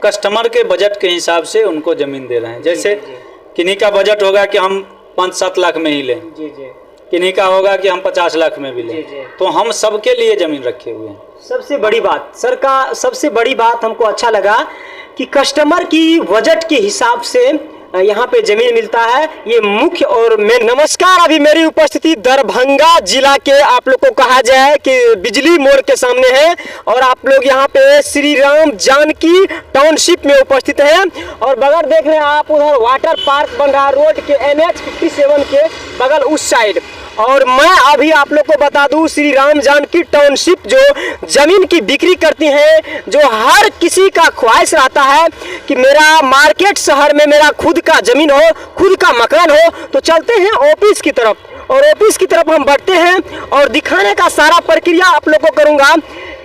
Customer के budget के हिसाब से उनको ज़मीन दे रहे हैं। जैसे किन्हीं का बजट होगा कि हम 5-7 लाख में ही लें, किन्हीं का होगा कि हम 50 लाख में भी लें, तो हम सबके लिए ज़मीन रखे हुए हैं। सबसे बड़ी बात सर का, सबसे बड़ी बात हमको अच्छा लगा कि कस्टमर की बजट के हिसाब से यहाँ पे जमीन मिलता है, ये मुख्य। और मैं नमस्कार, अभी मेरी उपस्थिति दरभंगा जिला के आप लोग को कहा जाए कि बिजली मोड़ के सामने है और आप लोग यहाँ पे श्री राम जानकी टाउनशिप में उपस्थित हैं और बगल देख रहे हैं आप, उधर वाटर पार्क बन रहा रोड के NH 57 के बगल उस साइड। और मैं अभी आप लोग को बता दूं, श्री राम जानकी टाउनशिप जो जमीन की बिक्री करती है, जो हर किसी का ख्वाहिश रहता है कि मेरा मार्केट शहर में मेरा खुद का जमीन हो, खुद का मकान हो। तो चलते हैं ऑफिस की तरफ और ऑफिस की तरफ हम बढ़ते हैं और दिखाने का सारा प्रक्रिया आप लोग को करूंगा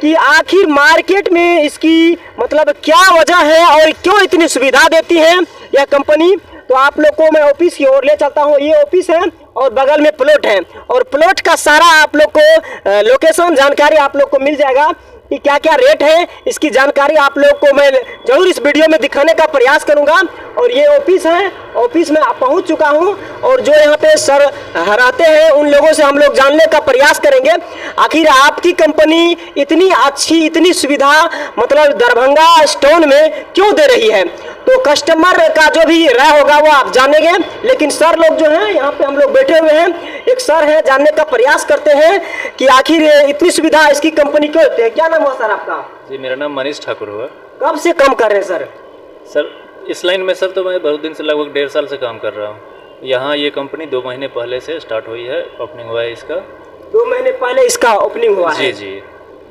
कि आखिर मार्केट में इसकी मतलब क्या वजह है और क्यों इतनी सुविधा देती है यह कंपनी। तो आप लोग को मैं ऑफिस की ओर ले चलता हूँ। ये ऑफिस है और बगल में प्लॉट है और प्लॉट का सारा आप लोग को लोकेशन जानकारी आप लोग को मिल जाएगा कि क्या क्या रेट है, इसकी जानकारी आप लोग को मैं जरूर इस वीडियो में दिखाने का प्रयास करूंगा। और ये ऑफिस है, ऑफिस में पहुंच चुका हूं और जो यहाँ पे सर रहते हैं उन लोगों से हम लोग जानने का प्रयास करेंगे आखिर आपकी कंपनी इतनी अच्छी, इतनी सुविधा मतलब दरभंगा स्टोन में क्यों दे रही है। तो कस्टमर का जो भी राय होगा वो आप जानेंगे, लेकिन सर लोग जो हैं यहाँ पे हम लोग बैठे हुए हैं, एक सर है, जानने का प्रयास करते हैं कि आखिर इतनी सुविधा इसकी कंपनी क्यों देते हैं। क्या नाम हुआ सर आपका? जी मेरा नाम मनीष ठाकुर हुआ। कब से काम कर रहे हैं सर? सर इस लाइन में सर तो मैं बहुत दिन से, लगभग 1.5 साल से काम कर रहा हूँ। यहाँ ये कंपनी 2 महीने पहले से स्टार्ट हुई है, ओपनिंग हुआ है इसका। 2 महीने पहले इसका ओपनिंग हुआ है? जी।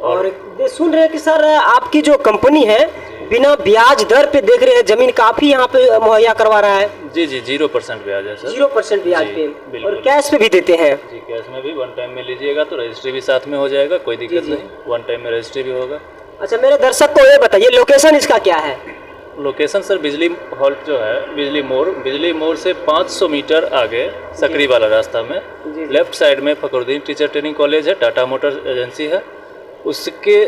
और सुन रहे हैं कि सर आपकी जो कंपनी है बिना ब्याज दर पे देख रहे हैं जमीन काफी यहाँ पे मुहैया करवा रहा है। जी 0% ब्याज है सर। 0% ब्याज पे और कैश पे भी देते हैं? जी कैश में भी 1 टाइम में लीजिएगा तो रजिस्ट्री भी साथ में हो जाएगा, कोई दिक्कत नहीं, 1 टाइम में रजिस्ट्री भी होगा। अच्छा मेरे दर्शक को ये बताइए लोकेशन इसका क्या है? लोकेशन सर बिजली हॉल जो है, बिजली मोड़ से 500 मीटर आगे सकरी वाला रास्ता में लेफ्ट साइड में फखरुद्दीन टीचर ट्रेनिंग कॉलेज है, टाटा मोटर एजेंसी है, उसके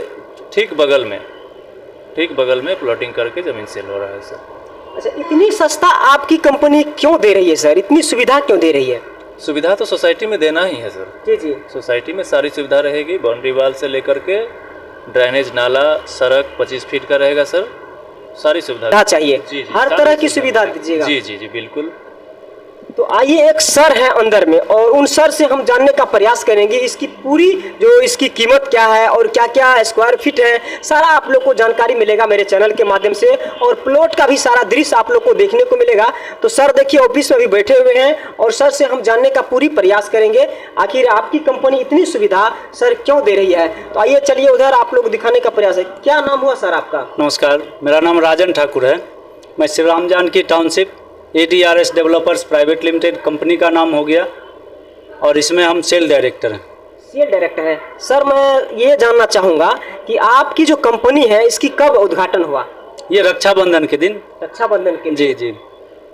ठीक बगल में प्लॉटिंग करके ज़मीन सेल हो रहा है सर। अच्छा इतनी सस्ता आपकी कंपनी क्यों दे रही है सर, इतनी सुविधा क्यों दे रही है? सुविधा तो सोसाइटी में देना ही है सर। जी सोसाइटी में सारी सुविधा रहेगी, बाउंड्री वाल से लेकर के ड्रेनेज, नाला, सड़क 25 फीट का रहेगा सर, सारी सुविधा चाहिए। जी हर तरह की सुविधा दीजिएगा। जी बिल्कुल। तो आइए एक सर है अंदर में और उन सर से हम जानने का प्रयास करेंगे इसकी पूरी जो इसकी कीमत क्या है और क्या क्या स्क्वायर फीट है, सारा आप लोग को जानकारी मिलेगा मेरे चैनल के माध्यम से और प्लॉट का भी सारा दृश्य आप लोग को देखने को मिलेगा। तो सर देखिए ऑफिस में भी बैठे हुए हैं और सर से हम जानने का पूरी प्रयास करेंगे आखिर आपकी कंपनी इतनी सुविधा सर क्यों दे रही है। तो आइए चलिए उधर आप लोग दिखाने का प्रयास है। क्या नाम हुआ सर आपका? नमस्कार, मेरा नाम राजन ठाकुर है। मैं Shri Ram Janki township ADRS developers private limited company का नाम हो गया और इसमें हम सेल डायरेक्टर हैं। सेल डायरेक्टर है सर। मैं ये जानना चाहूँगा कि आपकी जो कंपनी है इसकी कब उद्घाटन हुआ? ये रक्षाबंधन के दिन। रक्षाबंधन के दिन? जी।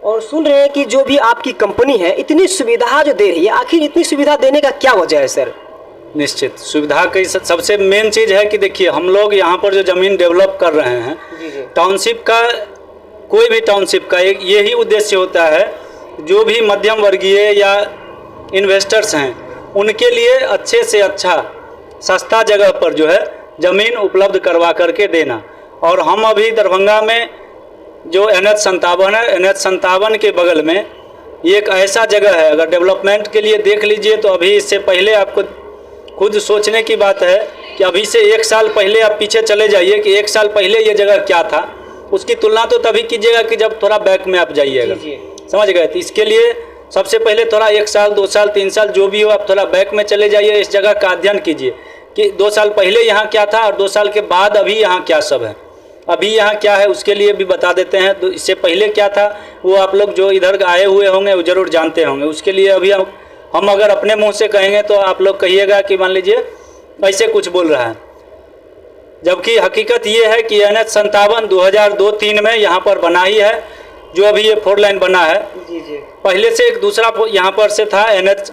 और सुन रहे हैं कि जो भी आपकी कंपनी है इतनी सुविधा जो दे रही है, आखिर इतनी सुविधा देने का क्या वजह है सर? निश्चित सुविधा की सबसे मेन चीज़ है कि देखिए हम लोग यहाँ पर जो ज़मीन डेवलप कर रहे हैं, टाउनशिप का, कोई भी टाउनशिप का एक यही उद्देश्य होता है जो भी मध्यम वर्गीय या इन्वेस्टर्स हैं उनके लिए अच्छे से अच्छा सस्ता जगह पर जो है ज़मीन उपलब्ध करवा करके देना। और हम अभी दरभंगा में जो NH 57 है, NH 57 के बगल में एक ऐसा जगह है, अगर डेवलपमेंट के लिए देख लीजिए तो अभी इससे पहले आपको खुद सोचने की बात है कि अभी से 1 साल पहले आप पीछे चले जाइए कि 1 साल पहले ये जगह क्या था, उसकी तुलना तो तभी कीजिएगा कि जब थोड़ा बैक में आप जाइएगा। समझ गए? तो इसके लिए सबसे पहले थोड़ा 1 साल, 2 साल, 3 साल जो भी हो आप थोड़ा बैक में चले जाइए, इस जगह का अध्ययन कीजिए कि 2 साल पहले यहाँ क्या था और 2 साल के बाद अभी यहाँ क्या सब है, अभी यहाँ क्या है उसके लिए भी बता देते हैं। तो इससे पहले क्या था वो आप लोग जो इधर आए हुए होंगे वो ज़रूर जानते होंगे। उसके लिए अभी हम अगर अपने मुँह से कहेंगे तो आप लोग कहिएगा कि मान लीजिए ऐसे कुछ बोल रहा है, जबकि हकीकत ये है कि NH 57 2002-03 में यहाँ पर बना ही है, जो अभी ये 4 लाइन बना है। पहले से एक दूसरा यहाँ पर से था NH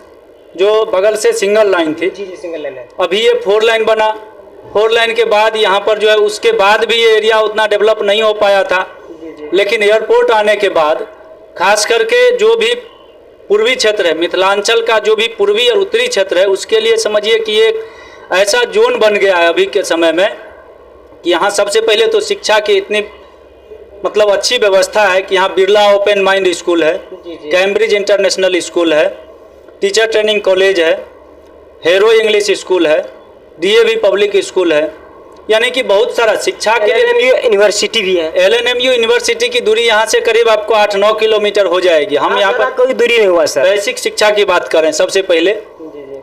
जो बगल से सिंगल लाइन थी। सिंगल लाइन है। अभी ये 4 लाइन बना 4 लाइन के बाद यहाँ पर जो है उसके बाद भी ये एरिया उतना डेवलप नहीं हो पाया था। लेकिन एयरपोर्ट आने के बाद खास करके जो भी पूर्वी क्षेत्र है, मिथिलांचल का जो भी पूर्वी और उत्तरी क्षेत्र है, उसके लिए समझिए कि एक ऐसा जोन बन गया है अभी के समय में कि यहाँ सबसे पहले तो शिक्षा की इतनी मतलब अच्छी व्यवस्था है कि यहाँ बिरला ओपन माइंड स्कूल है, कैम्ब्रिज इंटरनेशनल स्कूल है, टीचर ट्रेनिंग कॉलेज है, हेरो इंग्लिश स्कूल है, DAV पब्लिक स्कूल है, यानी कि बहुत सारा शिक्षा के लिए यूनिवर्सिटी भी है। LNMU यूनिवर्सिटी की दूरी यहाँ से करीब आपको 8-9 किलोमीटर हो जाएगी। हम यहाँ पर कोई दूरी नहीं हुआ सर। बेसिक शिक्षा की बात करें सबसे पहले,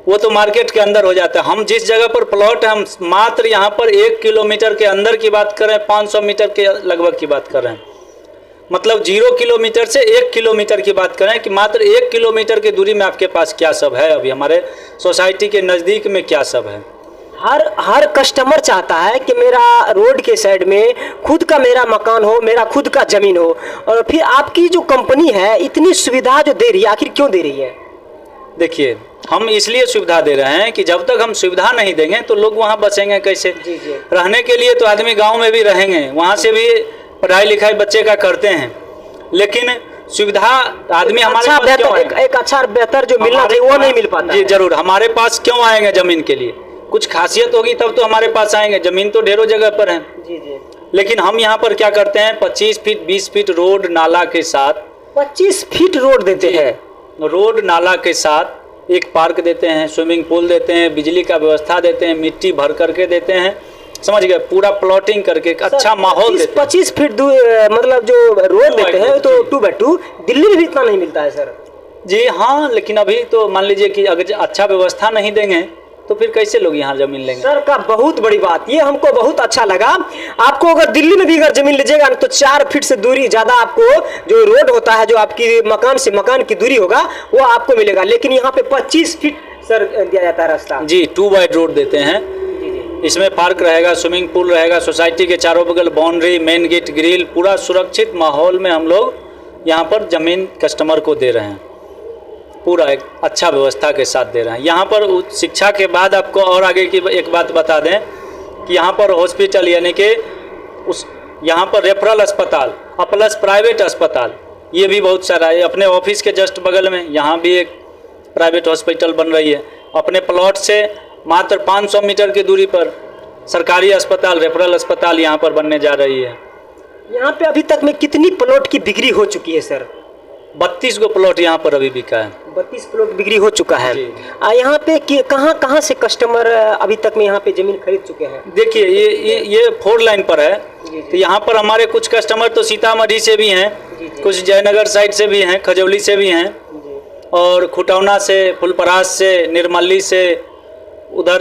वो तो मार्केट के अंदर हो जाता है। हम जिस जगह पर प्लॉट है, हम मात्र यहाँ पर 1 किलोमीटर के अंदर की बात करें, 500 मीटर के लगभग की बात कर रहे हैं, मतलब 0 किलोमीटर से 1 किलोमीटर की बात करें कि मात्र 1 किलोमीटर की दूरी में आपके पास क्या सब है, अभी हमारे सोसाइटी के नज़दीक में क्या सब है। हर कस्टमर चाहता है कि मेरा रोड के साइड में खुद का मेरा मकान हो, मेरा खुद का ज़मीन हो। और फिर आपकी जो कंपनी है इतनी सुविधा जो दे रही है, आखिर क्यों दे रही है? देखिए, हम इसलिए सुविधा दे रहे हैं कि जब तक हम सुविधा नहीं देंगे तो लोग वहाँ बसेंगे कैसे। रहने के लिए तो आदमी गांव में भी रहेंगे, वहाँ से भी पढ़ाई लिखाई बच्चे का करते हैं, लेकिन सुविधा आदमी हमारे पास क्यों आएंगे? एक अच्छा बेहतर जो मिलना चाहिए वो नहीं मिल पाता। जी जरूर, हमारे पास क्यों आएंगे? ज़मीन के लिए कुछ खासियत होगी तब तो हमारे पास आएंगे। ज़मीन तो ढेरों जगह पर है, लेकिन हम यहाँ पर क्या करते हैं, 25 फीट 20 फीट रोड नाला के साथ 25 फीट रोड देते हैं, रोड नाला के साथ एक पार्क देते हैं, स्विमिंग पूल देते हैं, बिजली का व्यवस्था देते हैं, मिट्टी भर करके देते हैं, समझ गए, पूरा प्लॉटिंग करके एक अच्छा माहौल देते हैं। 25 फीट मतलब जो रोड देते हैं तो 2x2 दिल्ली में भी इतना नहीं मिलता है सर। जी हाँ, लेकिन अभी तो मान लीजिए कि अगर अच्छा व्यवस्था नहीं देंगे तो फिर कैसे लोग यहाँ जमीन लेंगे? सर का बहुत बड़ी बात, ये हमको बहुत अच्छा लगा। आपको अगर दिल्ली में भी अगर जमीन लीजिएगा तो 4 फीट से दूरी ज़्यादा आपको जो रोड होता है, जो आपकी मकान से मकान की दूरी होगा वो आपको मिलेगा, लेकिन यहाँ पे 25 फीट सर दिया जाता है रास्ता। जी 2 वाइड रोड देते हैं, इसमें पार्क रहेगा, स्विमिंग पूल रहेगा, सोसाइटी के चारों बगल बाउंड्री, मेन गेट, ग्रिल, पूरा सुरक्षित माहौल में हम लोग यहाँ पर ज़मीन कस्टमर को दे रहे हैं, पूरा एक अच्छा व्यवस्था के साथ दे रहे हैं। यहाँ पर शिक्षा के बाद आपको और आगे की एक बात बता दें कि यहाँ पर हॉस्पिटल यानी कि उस यहाँ पर रेफरल अस्पताल प्लस प्राइवेट अस्पताल ये भी बहुत सारा है। अपने ऑफिस के जस्ट बगल में यहाँ भी एक प्राइवेट हॉस्पिटल बन रही है। अपने प्लॉट से मात्र 500 मीटर की दूरी पर सरकारी अस्पताल, रेफरल अस्पताल यहाँ पर बनने जा रही है। यहाँ पे अभी तक में कितनी प्लॉट की बिक्री हो चुकी है सर? 32 गो प्लॉट यहाँ पर अभी बिका है। 32 प्लॉट बिक्री हो चुका है। यहाँ पे कहाँ से कस्टमर अभी तक में यहाँ पे जमीन खरीद चुके हैं? देखिए ये 4 लाइन पर है, तो यहाँ पर हमारे कुछ कस्टमर तो सीतामढ़ी से भी हैं, कुछ जयनगर साइड से भी हैं, खजौली से भी हैं, और खुटौना से, फुलपरास से, निर्मली से, उधर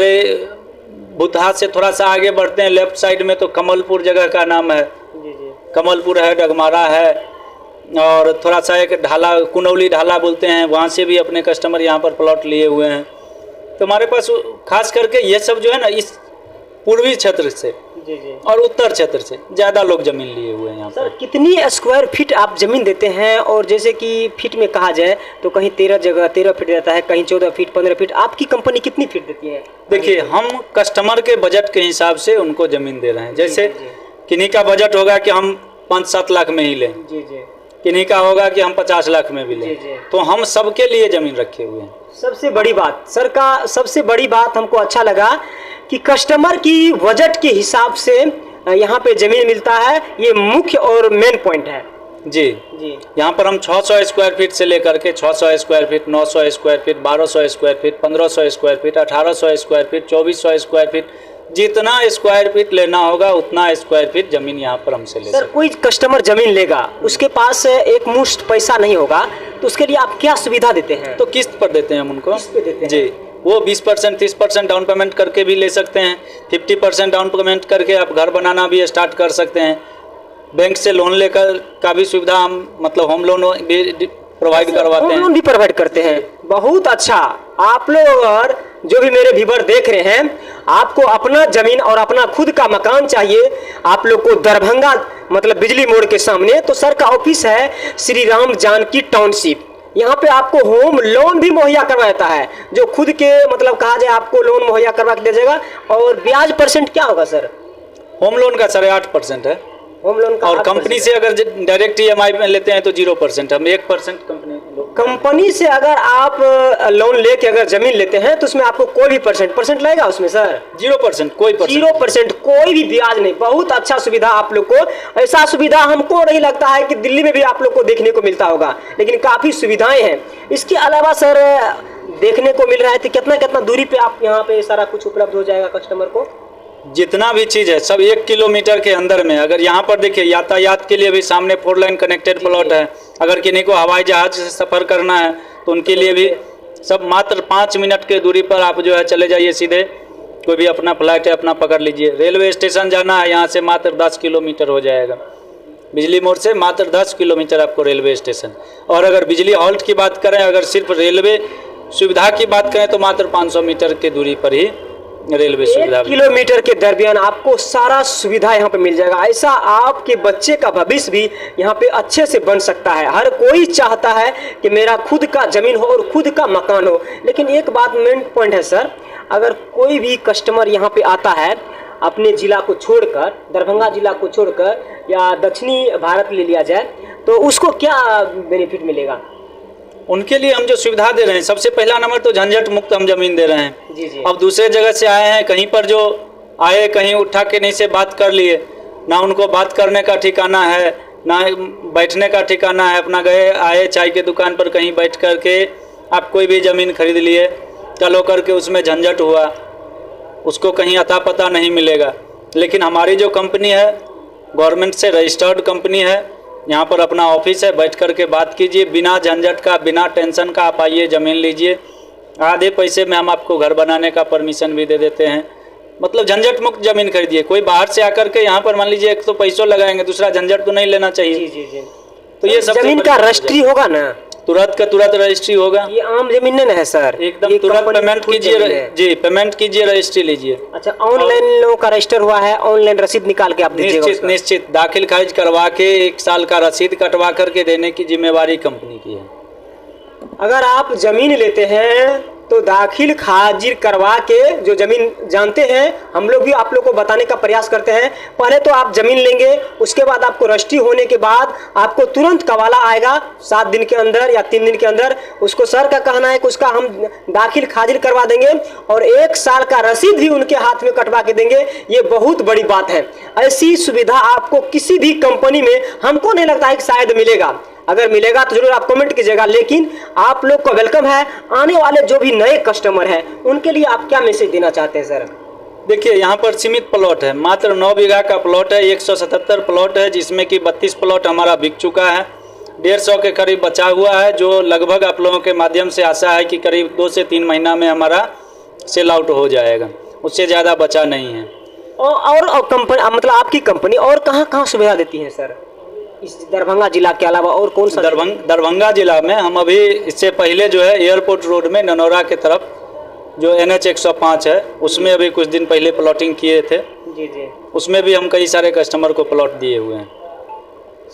बुद्धा से थोड़ा सा आगे बढ़ते हैं लेफ्ट साइड में तो कमलपुर जगह का नाम है, कमलपुर है, डगमारा है, और थोड़ा सा एक ढाला, कुनौली ढाला बोलते हैं, वहाँ से भी अपने कस्टमर यहाँ पर प्लॉट लिए हुए हैं। तो हमारे पास खास करके ये सब जो है ना, इस पूर्वी क्षेत्र से और उत्तर क्षेत्र से ज़्यादा लोग ज़मीन लिए हुए हैं यहाँ पर। सर कितनी स्क्वायर फीट आप ज़मीन देते हैं? और जैसे कि फीट में कहा जाए तो कहीं 13 फीट देता है, कहीं 14 फीट, 15 फीट, आपकी कंपनी कितनी फीट देती है? देखिए, हम कस्टमर के बजट के हिसाब से उनको ज़मीन दे रहे हैं। जैसे किन्हीं का बजट होगा कि हम 5-7 लाख में ही लें, किन्हीं का होगा कि हम 50 लाख में भी लें, तो हम सबके लिए ज़मीन रखे हुए हैं। सबसे बड़ी बात सर का, सबसे बड़ी बात हमको अच्छा लगा कि कस्टमर की बजट के हिसाब से यहाँ पे ज़मीन मिलता है, ये मुख्य और मेन पॉइंट है। जी यहाँ पर हम 600 स्क्वायर फीट से लेकर के 600 square feet, 900 square feet, 1200 square feet, 1500 square feet, 1800 square feet, 2400 square feet, जितना स्क्वायर फीट लेना होगा उतना स्क्वायर फीट जमीन यहाँ पर हमसे ले सकते हैं। सर कोई कस्टमर जमीन लेगा, उसके पास एक मुश्त पैसा नहीं होगा, तो उसके लिए आप क्या सुविधा देते हैं? तो किस्त पर देते हैं हम उनको। किस्त पे देते हैं? जी, वो 20% 30% डाउन पेमेंट करके भी ले सकते हैं, 50% डाउन पेमेंट करके आप घर बनाना भी स्टार्ट कर सकते हैं। बैंक से लोन लेकर का भी सुविधा हम मतलब होम लोन भी प्रोवाइड करवाते हैं। होम लोन भी प्रोवाइड करते हैं। बहुत अच्छा। आप लोग और जो भी मेरे व्यूअर देख रहे हैं, आपको अपना जमीन और अपना खुद का मकान चाहिए, आप लोग को दरभंगा मतलब बिजली मोड़ के सामने तो सर का ऑफिस है श्री राम जानकी टाउनशिप, यहाँ पे आपको होम लोन भी मुहैया करवाता है, जो खुद के मतलब कहा जाए आपको लोन मुहैया करवा के दे जाएगा। और ब्याज परसेंट क्या होगा सर? होम लोन का 8.5% है, होम लोन का। और कंपनी से अगर डायरेक्ट EMI में लेते हैं तो 0%, हम 1% कंपनी से अगर आप लोन लेके अगर जमीन लेते हैं तो उसमें आपको कोई भी परसेंट लगेगा उसमें सर? 0%, कोई 0%, कोई भी ब्याज नहीं। बहुत अच्छा सुविधा आप लोग को। ऐसा सुविधा हमको नहीं लगता है कि दिल्ली में भी आप लोग को देखने को मिलता होगा, लेकिन काफी सुविधाएं हैं। इसके अलावा सर देखने को मिल रहा है कि कितना दूरी पे आप यहाँ पे सारा कुछ उपलब्ध हो जाएगा कस्टमर को? जितना भी चीज़ है सब 1 किलोमीटर के अंदर में। अगर यहाँ पर देखिए यातायात के लिए भी सामने 4 लाइन कनेक्टेड प्लॉट है। अगर किन्हीं को हवाई जहाज से सफ़र करना है तो उनके लिए भी सब मात्र 5 मिनट के दूरी पर आप जो है चले जाइए सीधे। कोई भी अपना फ्लाइट है अपना पकड़ लीजिए। रेलवे स्टेशन जाना है यहाँ से मात्र 10 किलोमीटर हो जाएगा। बिजली मोड़ से मात्र 10 किलोमीटर आपको रेलवे स्टेशन। और अगर बिजली हॉल्ट की बात करें, अगर सिर्फ रेलवे सुविधा की बात करें तो मात्र 500 मीटर की दूरी पर ही रेलवे सुविधा। 1 किलोमीटर के दरमियान आपको सारा सुविधा यहाँ पे मिल जाएगा। ऐसा आपके बच्चे का भविष्य भी यहाँ पे अच्छे से बन सकता है। हर कोई चाहता है कि मेरा खुद का जमीन हो और खुद का मकान हो। लेकिन एक बात मेन पॉइंट है सर, अगर कोई भी कस्टमर यहाँ पे आता है अपने जिला को छोड़कर, दरभंगा जिला को छोड़कर या दक्षिणी भारत ले लिया जाए, तो उसको क्या बेनिफिट मिलेगा? उनके लिए हम जो सुविधा दे रहे हैं, सबसे पहला नंबर तो झंझट मुक्त हम जमीन दे रहे हैं। जी। अब दूसरे जगह से आए हैं, कहीं पर जो आए कहीं उठा के नहीं से बात कर लिए, ना उनको बात करने का ठिकाना है ना बैठने का ठिकाना है। अपना गए आए चाय के दुकान पर कहीं बैठ कर के आप कोई भी ज़मीन खरीद लिए, कल होकर के उसमें झंझट हुआ, उसको कहीं अता पता नहीं मिलेगा। लेकिन हमारी जो कंपनी है गवर्नमेंट से रजिस्टर्ड कंपनी है, यहाँ पर अपना ऑफिस है, बैठ कर के बात कीजिए बिना झंझट का, बिना टेंशन का। आप आइए ज़मीन लीजिए, आधे पैसे में हम आपको घर बनाने का परमिशन भी दे देते हैं। मतलब झंझट मुक्त ज़मीन खरीदिए। कोई बाहर से आकर के यहाँ पर मान लीजिए एक तो पैसों लगाएंगे, दूसरा झंझट तो नहीं लेना चाहिए। जी। तो ये सब जमीन का रजिस्ट्री होगा ना? तुरंत का तुरंत रजिस्ट्री होगा। ये आम जमीन नहीं है सर? एकदम तुरंत पेमेंट कीजिए। जी, पेमेंट कीजिए, रजिस्ट्री लीजिए। अच्छा, ऑनलाइन लोगों का रजिस्टर हुआ है, ऑनलाइन रसीद निकाल के आप दीजिएगा? निश्चित दाखिल खारिज करवा के 1 साल का रसीद कटवा करके देने की जिम्मेवारी कंपनी की है। अगर आप जमीन लेते हैं तो दाखिल खारिज करवा के, जो जमीन जानते हैं हम लोग भी आप लोग को बताने का प्रयास करते हैं। पहले तो आप जमीन लेंगे, उसके बाद आपको रजिस्ट्री होने के बाद आपको तुरंत कवाला आएगा 7 दिन के अंदर या 3 दिन के अंदर। उसको सर का कहना है कि उसका हम दाखिल खारिज करवा देंगे और 1 साल का रसीद भी उनके हाथ में कटवा के देंगे। ये बहुत बड़ी बात है। ऐसी सुविधा आपको किसी भी कंपनी में हमको नहीं लगता है कि शायद मिलेगा। अगर मिलेगा तो जरूर आप कमेंट कीजिएगा। लेकिन आप लोग को वेलकम है। आने वाले जो भी नए कस्टमर हैं उनके लिए आप क्या मैसेज देना चाहते हैं सर? देखिए, यहाँ पर सीमित प्लॉट है, मात्र 9 बीघा का प्लॉट है। 177 प्लॉट है, जिसमें कि 32 प्लॉट हमारा बिक चुका है। 150 के करीब बचा हुआ है, जो लगभग आप लोगों के माध्यम से आशा है कि करीब 2 से 3 महीना में हमारा सेल आउट हो जाएगा। उससे ज़्यादा बचा नहीं है। और कंपनी मतलब आपकी कंपनी और कहाँ सुविधा देती है सर इस दरभंगा जिला के अलावा? और कौन सा? दरभंगा जिला में हम अभी इससे पहले जो है एयरपोर्ट रोड में ननौरा के तरफ जो NH 105 है उसमें अभी कुछ दिन पहले प्लॉटिंग किए थे। जी। उसमें भी हम कई सारे कस्टमर को प्लॉट दिए हुए हैं।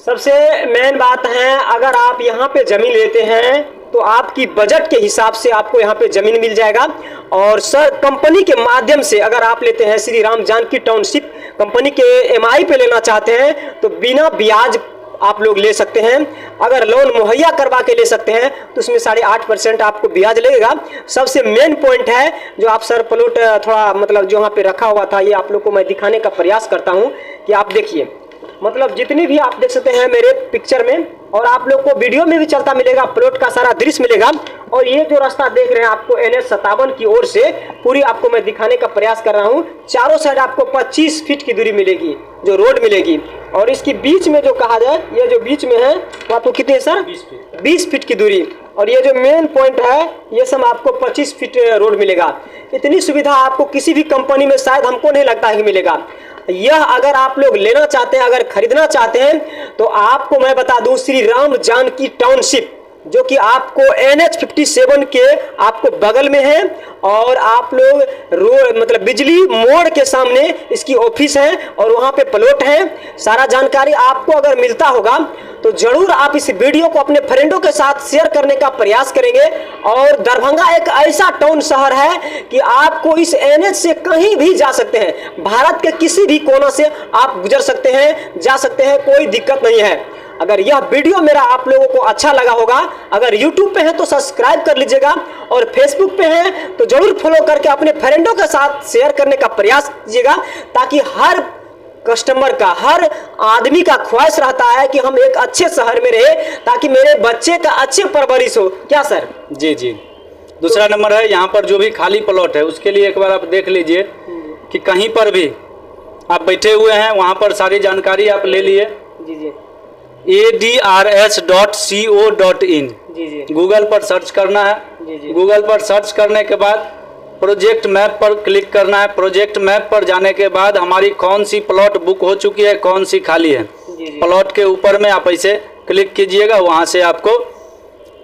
सबसे मेन बात है, अगर आप यहाँ पे जमीन लेते हैं तो आपकी बजट के हिसाब से आपको यहाँ पे जमीन मिल जाएगा। और सर कंपनी के माध्यम से अगर आप लेते हैं, श्री राम जानकी टाउनशिप कंपनी के MI पे लेना चाहते हैं तो बिना ब्याज आप लोग ले सकते हैं। अगर लोन मुहैया करवा के ले सकते हैं तो उसमें 8.5% आपको ब्याज लगेगा। सबसे मेन पॉइंट है जो आप सर प्लॉट थोड़ा मतलब जो यहाँ पे रखा हुआ था, ये आप लोग को मैं दिखाने का प्रयास करता हूँ कि आप देखिए, मतलब जितने भी आप देख सकते हैं मेरे पिक्चर में, और आप लोग को वीडियो में भी चलता मिलेगा, प्लॉट का सारा दृश्य मिलेगा। और ये जो रास्ता देख रहे हैं आपको NH 57 की ओर से पूरी आपको मैं दिखाने का प्रयास कर रहा हूँ। चारों साइड आपको 25 फीट की दूरी मिलेगी जो रोड मिलेगी। और इसके बीच में जो कहा जाए, ये जो बीच में है वो आपको कितने है सर? 20 फीट की दूरी। और ये जो मेन पॉइंट है ये सब आपको 25 फीट रोड मिलेगा। इतनी सुविधा आपको किसी भी कंपनी में शायद हमको नहीं लगता है कि मिलेगा। यह अगर आप लोग लेना चाहते हैं, अगर खरीदना चाहते हैं तो आपको मैं बता दूं, श्री राम जानकी टाउनशिप जो कि आपको NH 57 के आपको बगल में है। और आप लोग रोड मतलब बिजली मोड़ के सामने इसकी ऑफिस है और वहाँ पे प्लॉट है। सारा जानकारी आपको अगर मिलता होगा तो जरूर आप इस वीडियो को अपने फ्रेंडों के साथ शेयर करने का प्रयास करेंगे। और दरभंगा एक ऐसा टाउन शहर है कि आपको इस NH से कहीं भी जा सकते हैं, भारत के किसी भी कोना से आप गुजर सकते हैं, जा सकते हैं, कोई दिक्कत नहीं है। अगर यह वीडियो मेरा आप लोगों को अच्छा लगा होगा, अगर YouTube पे है तो सब्सक्राइब कर लीजिएगा, और Facebook पे है तो जरूर फॉलो करके अपने फ्रेंडों के साथ शेयर करने का प्रयास कीजिएगा, ताकि हर कस्टमर का, हर आदमी का ख्वाहिश रहता है कि हम एक अच्छे शहर में रहे ताकि मेरे बच्चे का अच्छे परवरिश हो। क्या सर? जी जी। दूसरा नंबर है, यहाँ पर जो भी खाली प्लॉट है उसके लिए एक बार आप देख लीजिए कि कहीं पर भी आप बैठे हुए हैं वहाँ पर सारी जानकारी आप ले लिए। जी जी। adrs.co.in जी जी। गूगल पर सर्च करना है। जी जी। गूगल पर सर्च करने के बाद प्रोजेक्ट मैप पर क्लिक करना है। प्रोजेक्ट मैप पर जाने के बाद हमारी कौन सी प्लॉट बुक हो चुकी है, कौन सी खाली है, प्लॉट के ऊपर में आप ऐसे क्लिक कीजिएगा, वहाँ से आपको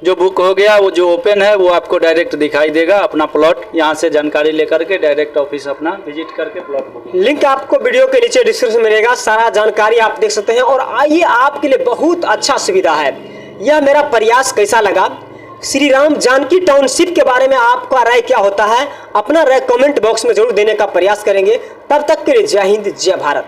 जो बुक हो गया, वो जो ओपन है वो आपको डायरेक्ट दिखाई देगा अपना प्लॉट। यहाँ से जानकारी लेकर के डायरेक्ट ऑफिस अपना विजिट करके प्लॉट बुक। लिंक आपको वीडियो के नीचे डिस्क्रिप्शन में मिलेगा, सारा जानकारी आप देख सकते हैं। और आइए, आपके लिए बहुत अच्छा सुविधा है। यह मेरा प्रयास कैसा लगा, श्री राम जानकी टाउनशिप के बारे में आपका राय क्या होता है, अपना राय कमेंट बॉक्स में जरूर देने का प्रयास करेंगे। तब तक के लिए जय हिंद, जय भारत।